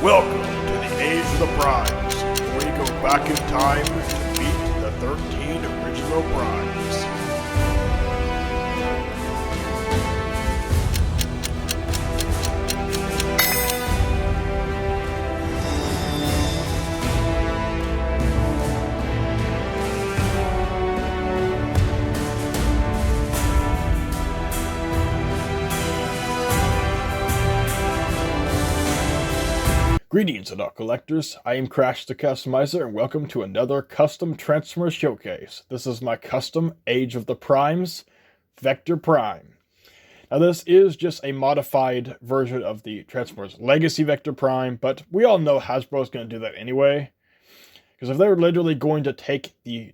Welcome to the Age of the Primes, where we go back in time to meet the 13 original primes. Greetings, adult collectors. I am Crash the Customizer, and welcome to another custom Transformers showcase. This is my custom Age of the Primes Vector Prime. Now, this is just a modified version of the Transformers Legacy Vector Prime, but we all know Hasbro's going to do that anyway. Because if they're literally going to take the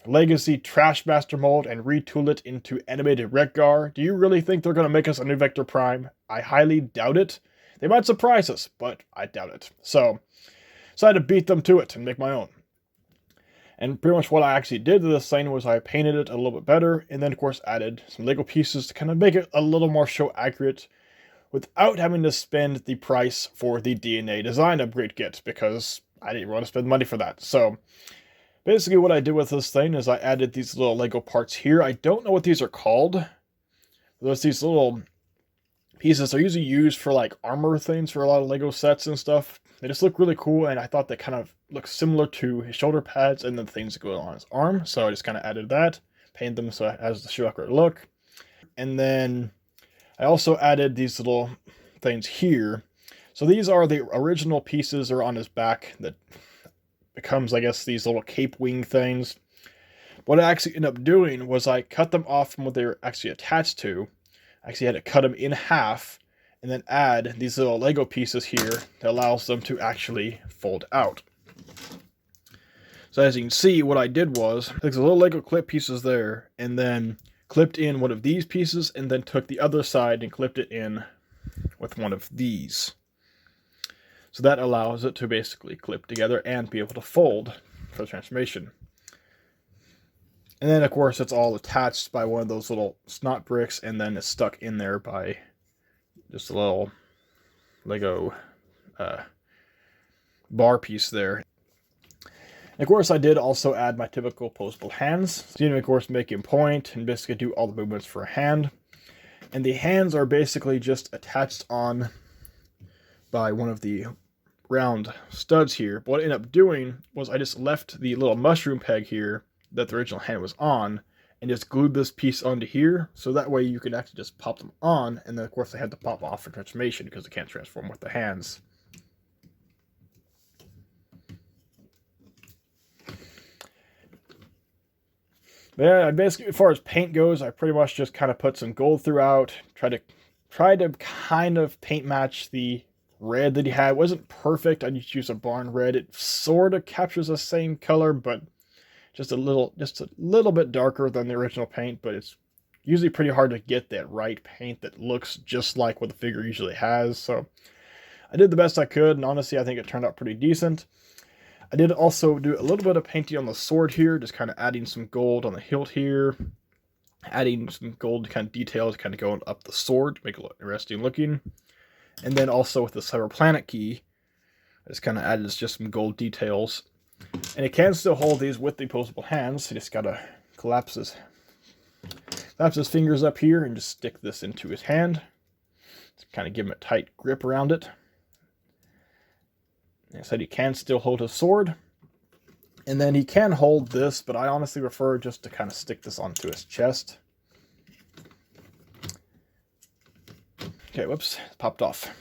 Legacy Trashmaster mold and retool it into animated Wreck-Gar, do you really think they're going to make us a new Vector Prime? I highly doubt it. They might surprise us, but I doubt it. So, decided to beat them to it and make my own. And pretty much what I actually did to this thing was I painted it a little bit better, and then of course added some Lego pieces to kind of make it a little more show accurate without having to spend the price for the DNA design upgrade kit, because I didn't want to spend money for that. So, basically what I did with this thing is I added these little Lego parts here. I don't know what these are called. There's these little pieces are usually used for like armor things for a lot of Lego sets and stuff. They just look really cool, and I thought they kind of look similar to his shoulder pads and the things that go on his arm. So I just kind of added that, painted them so it has the shoe accurate look. And then I also added these little things here. So these are the original pieces that are on his back that becomes, I guess, these little cape wing things. What I actually ended up doing was I cut them off from what they were actually attached to. I actually had to cut them in half and then add these little Lego pieces here that allows them to actually fold out. So as you can see, what I did was I took the little Lego clip pieces there and then clipped in one of these pieces, and then took the other side and clipped it in with one of these. So that allows it to basically clip together and be able to fold for the transformation. And then, of course, it's all attached by one of those little snot bricks, and then it's stuck in there by just a little Lego bar piece there. And of course, I did also add my typical posable hands. So, you know, of course, make him point and basically do all the movements for a hand. And the hands are basically just attached on by one of the round studs here. But what I ended up doing was I just left the little mushroom peg here that the original hand was on, and just glued this piece onto here, so that way you can actually just pop them on, and then of course they had to pop off for transformation because they can't transform with the hands. But yeah, basically as far as paint goes, I pretty much just kind of put some gold throughout, tried to kind of paint match the red that he had. It wasn't perfect. I just used a barn red. It sort of captures the same color, but just a little bit darker than the original paint, but it's usually pretty hard to get that right paint that looks just like what the figure usually has. So I did the best I could, and honestly, I think it turned out pretty decent. I did also do a little bit of painting on the sword here, just kind of adding some gold on the hilt here, adding some gold kind of details, kind of going up the sword to make it look interesting looking. And then also with the Cyber Planet key, I just kind of added just some gold details. And it can still hold these with the posable hands. You just gotta collapse his fingers up here and just stick this into his hand. Just kind of give him a tight grip around it. Like I said, he can still hold his sword. And then he can hold this, but I honestly prefer just to kind of stick this onto his chest. Okay, whoops, it popped off.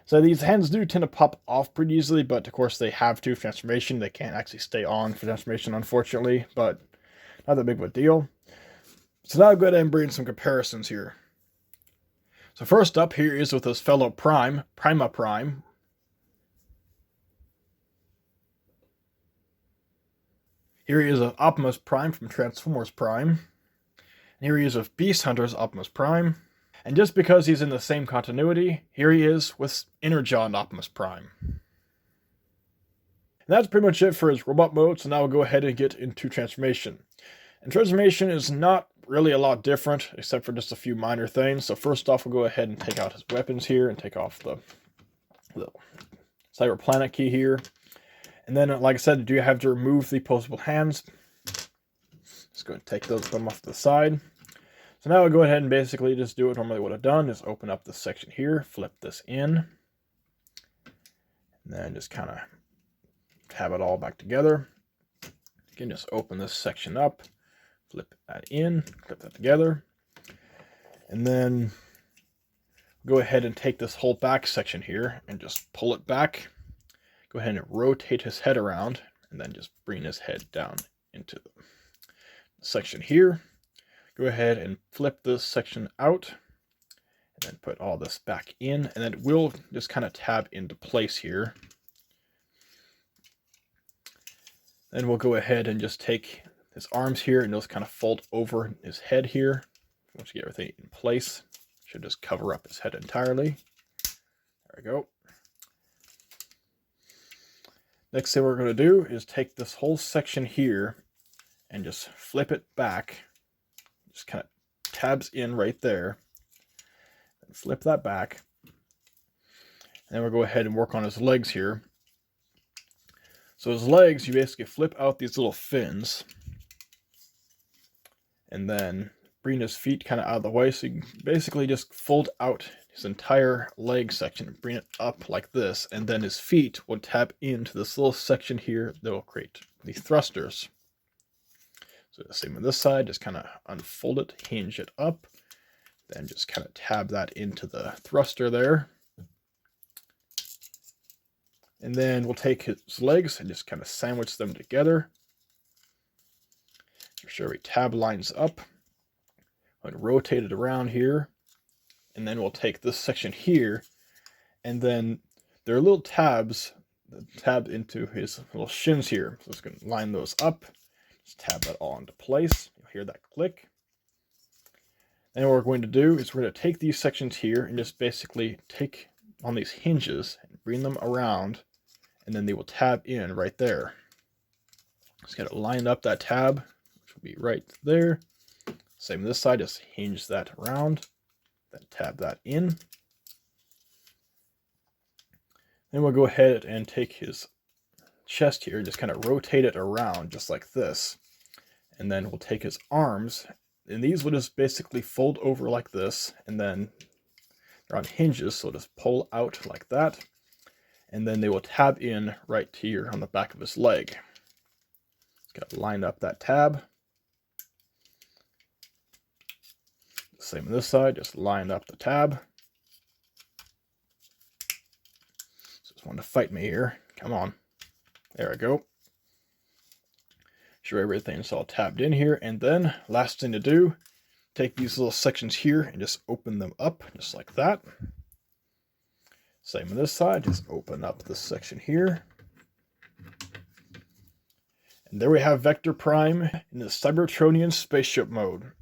So these hands do tend to pop off pretty easily, but of course they have to for transformation. They can't actually stay on for transformation, unfortunately, but not that big of a deal. So now I'll go ahead and bring some comparisons here. So first up here is with his fellow Prime, Prima Prime. Here he is with Optimus Prime from Transformers Prime. And here he is with Beast Hunters Optimus Prime. And just because he's in the same continuity, here he is with Energon Optimus Prime. And that's pretty much it for his robot mode, so now we'll go ahead and get into transformation. And transformation is not really a lot different, except for just a few minor things. So first off, we'll go ahead and take out his weapons here and take off the Cyber Planet key here. And then, like I said, do you have to remove the posable hands? Just go and take them off to the side. So now I'll go ahead and basically just do what I normally would have done. Just open up this section here, flip this in, and then just kind of tab it all back together. You can just open this section up, flip that in, clip that together, and then go ahead and take this whole back section here and just pull it back. Go ahead and rotate his head around, and then just bring his head down into the section here. Go ahead and flip this section out, and then put all this back in, and then we'll just kind of tab into place here. Then we'll go ahead and just take his arms here and just kind of fold over his head here. Once you get everything in place, should just cover up his head entirely. There we go. Next thing we're going to do is take this whole section here and just flip it back. Just kind of tabs in right there. And flip that back. And then we'll go ahead and work on his legs here. So his legs, you basically flip out these little fins. And then bring his feet kind of out of the way. So you can basically just fold out his entire leg section and bring it up like this. And then his feet will tab into this little section here that will create the thrusters. So the same on this side, just kind of unfold it, hinge it up, then just kind of tab that into the thruster there. And then we'll take his legs and just kind of sandwich them together. Make sure we tab lines up and rotate it around here. And then we'll take this section here, and then there are little tabs that tab into his little shins here. So it's going to line those up. Just tab that all into place. You'll hear that click. And what we're going to do is we're going to take these sections here and just basically take on these hinges and bring them around, and then they will tab in right there. Just got to line up that tab, which will be right there. Same on this side, just hinge that around, then tab that in. Then we'll go ahead and take his chest here and just kind of rotate it around just like this. And then we'll take his arms, and these will just basically fold over like this, and then they're on hinges, so just pull out like that, and then they will tab in right here on the back of his leg. Just gotta line up that tab. Same on this side, just line up the tab. Just want to fight me here. Come on. There we go. Sure everything's all tabbed in here. And then, last thing to do, take these little sections here and just open them up, just like that. Same on this side, just open up this section here. And there we have Vector Prime in the Cybertronian spaceship mode.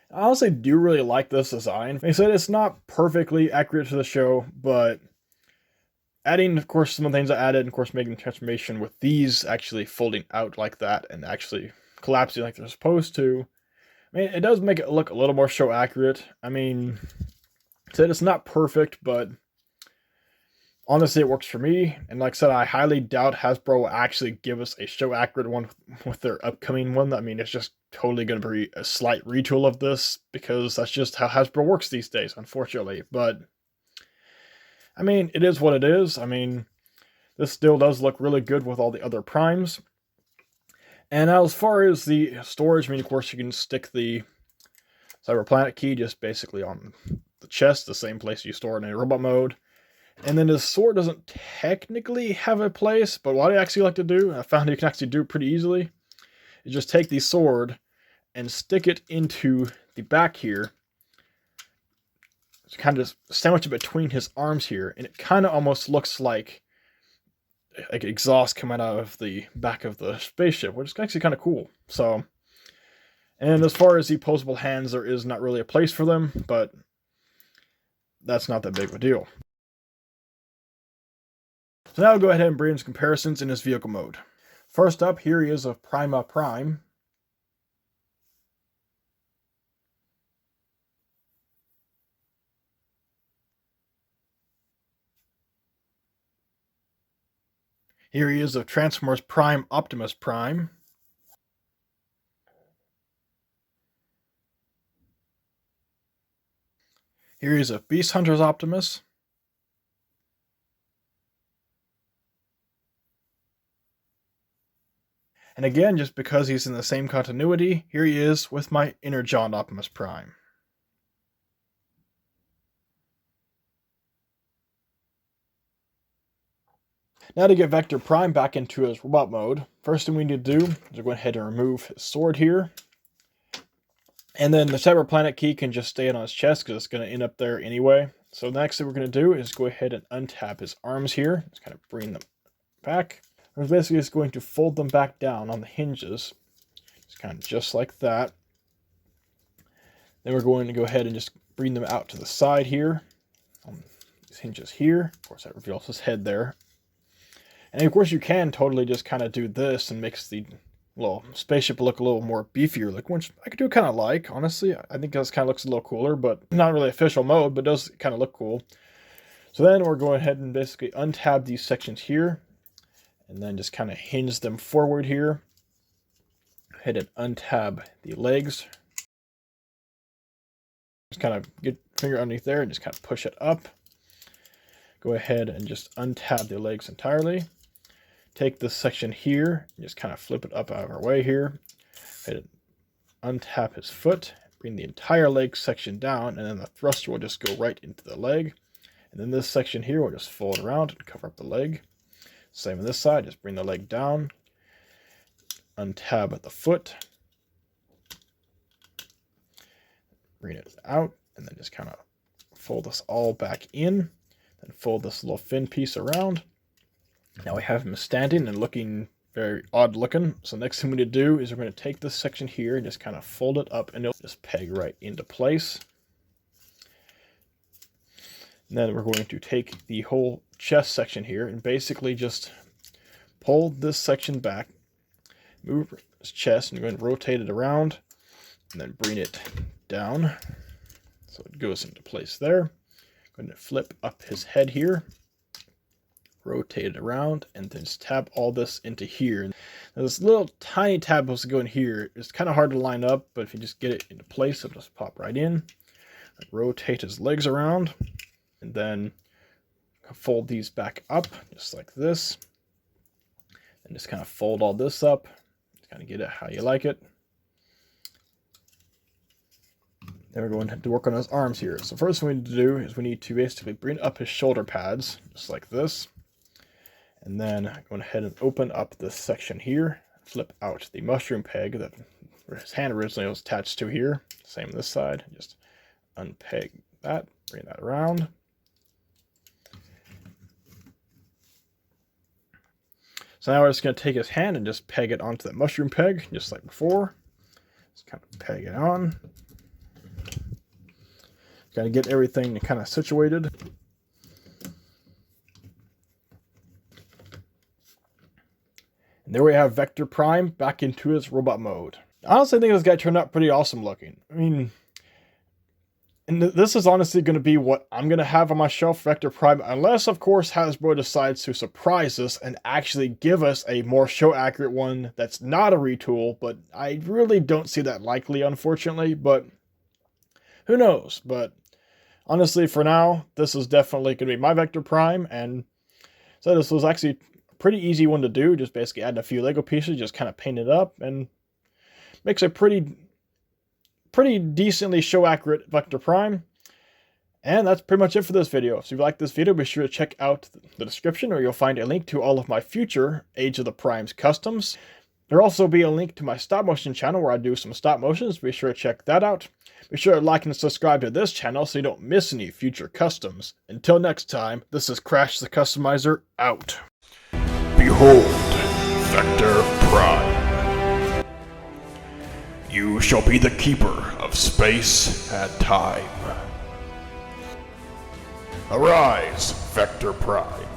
I honestly do really like this design. Like I said, it's not perfectly accurate to the show, but adding, of course, some of the things I added, and of course, making the transformation with these actually folding out like that and actually collapsing like they're supposed to. I mean, it does make it look a little more show accurate. I mean, I said it's not perfect, but honestly, it works for me. And like I said, I highly doubt Hasbro will actually give us a show accurate one with their upcoming one. I mean, it's just totally going to be a slight retool of this, because that's just how Hasbro works these days, unfortunately. But I mean, it is what it is. I mean, this still does look really good with all the other primes. And as far as the storage, I mean, of course, you can stick the Cyber Planet key just basically on the chest, the same place you store it in a robot mode. And then the sword doesn't technically have a place, but what I actually like to do, I found you can actually do it pretty easily, is just take the sword and stick it into the back here. So kind of just sandwich it between his arms here, and it kind of almost looks like exhaust coming out of the back of the spaceship, which is actually kind of cool. So, and as far as the posable hands, there is not really a place for them, but that's not that big of a deal. So now I'll go ahead and bring in some comparisons in his vehicle mode. First up, here he is of Prima Prime. Here he is of Transformers Prime Optimus Prime. Here he is of Beast Hunters Optimus. And again, just because he's in the same continuity, here he is with my Energon Optimus Prime. Now to get Vector Prime back into his robot mode, first thing we need to do is go ahead and remove his sword here. And then the Cyber Planet key can just stay on his chest because it's going to end up there anyway. So the next thing we're going to do is go ahead and untap his arms here. Just kind of bring them back. We're basically just going to fold them back down on the hinges. Just kind of just like that. Then we're going to go ahead and just bring them out to the side here. On these hinges here. Of course, that reveals his head there. And of course you can totally just kind of do this and makes the little spaceship look a little more beefier, like, which I could do kind of like, honestly. I think this kind of looks a little cooler, but not really official mode, but does kind of look cool. So then we're going ahead and basically untab these sections here, and then just kind of hinge them forward here. Go ahead and untab the legs. Just kind of get finger underneath there and just kind of push it up. Go ahead and just untab the legs entirely. Take this section here and just kind of flip it up out of our way here. Hit untap his foot, bring the entire leg section down, and then the thruster will just go right into the leg. And then this section here will just fold around and cover up the leg. Same on this side, just bring the leg down, untab the foot, bring it out, and then just kind of fold this all back in. Then fold this little fin piece around. Now we have him standing and looking very odd looking. So next thing we need to do is we're going to take this section here and just kind of fold it up, and it'll just peg right into place. And then we're going to take the whole chest section here and basically just pull this section back, move his chest, and we're going to rotate it around and then bring it down so it goes into place there. Going to flip up his head here, rotate it around, and then just tab all this into here. And this little tiny tab supposed to go in here. It's kind of hard to line up, but if you just get it into place, it'll just pop right in. Rotate his legs around, and then fold these back up, just like this. And just kind of fold all this up. Just kind of get it how you like it. Then we're going to work on his arms here. So first thing we need to do is we need to basically bring up his shoulder pads, just like this. And then go ahead and open up this section here. Flip out the mushroom peg that his hand originally was attached to here. Same on this side. Just unpeg that, bring that around. So now we're just going to take his hand and just peg it onto that mushroom peg, just like before. Just kind of peg it on. Got to get everything kind of situated. And there we have Vector Prime back into his robot mode. I honestly think this guy turned out pretty awesome looking. I mean, and this is honestly going to be what I'm going to have on my shelf, Vector Prime, unless, of course, Hasbro decides to surprise us and actually give us a more show-accurate one that's not a retool, but I really don't see that likely, unfortunately, but who knows? But honestly, for now, this is definitely going to be my Vector Prime, and so this was actually a pretty easy one to do. Just basically add a few Lego pieces, just kind of paint it up, and makes a pretty decently show-accurate Vector Prime. And that's pretty much it for this video. So if you like this video, be sure to check out the description, where you'll find a link to all of my future Age of the Primes customs. There'll also be a link to my stop motion channel where I do some stop motions. Be sure to check that out. Be sure to like and subscribe to this channel so you don't miss any future customs. Until next time, this is Crash the Customizer, out. Behold, Vector Prime. You shall be the keeper of space and time. Arise, Vector Prime.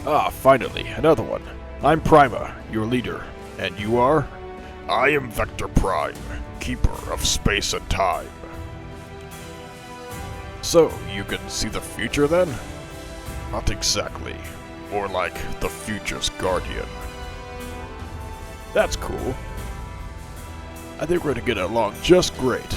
Ah, finally, another one. I'm Prima, your leader. And you are? I am Vector Prime, keeper of space and time. So, you can see the future then? Not exactly. More like the future's guardian. That's cool. I think we're gonna get along just great.